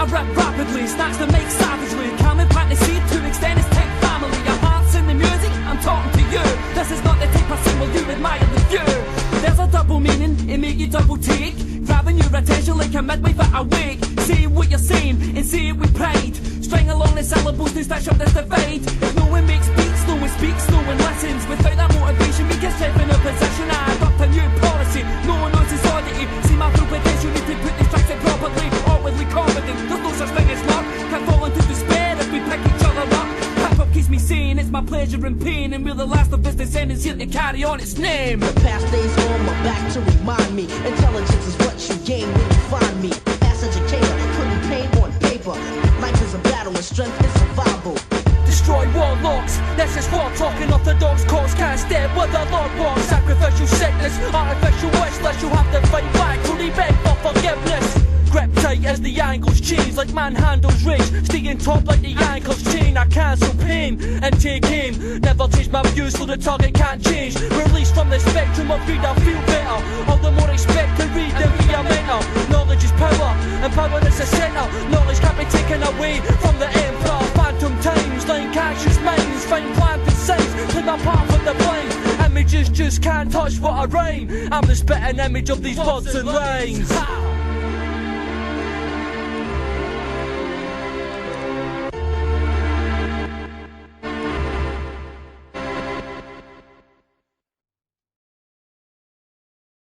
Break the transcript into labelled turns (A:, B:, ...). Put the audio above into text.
A: I rap rapidly, snatch the make savagely. Can't plant the seed to extend his tech family. Your heart's in the music, I'm talking to you. This is not the type of symbol you admire the view. There's a double meaning, it make you double take. Grabbing your attention like a midwife at a wake. Say what you're saying and say it with pride. String along the syllables to stitch up this divide. If no one makes beats, no one speaks, no one listens. Without that motivation, we get set in a position. I adopt a new policy, no one knows his oddity. See my full potential, need to put these tracks in properly. Outwardly confident, there's no such thing as luck. Can't fall into despair if we pick each other up. Hip-hop keeps me sane, it's my pleasure and pain. And we're the last of this descendants here to carry on its name.
B: The past days on my back to remind me. Intelligence is what you gain when you find me. Past educator, putting pain on paper. Life is a battle and strength is survival.
A: Destroy warlocks, that's just war talking. Orthodox cause can't stand where the Lord walks. Sacrificial sickness, artificial wishless. You have to fight back till they beg for forgiveness. Grip tight as the angles change, like man handles rage. Staying top like the ankles chain. I cancel pain and take aim. Never change my views so the target can't change. Released from the spectrum of greed, I feel better. All the more expect to read than we are mental. Knowledge is power, and power is a center. Knowledge can't be taken away from the emperor. Phantom times, like anxious minds. Find planted signs, play my part from the plane. Images just can't touch what I rhyme. I'm the spitting image of these words and lines.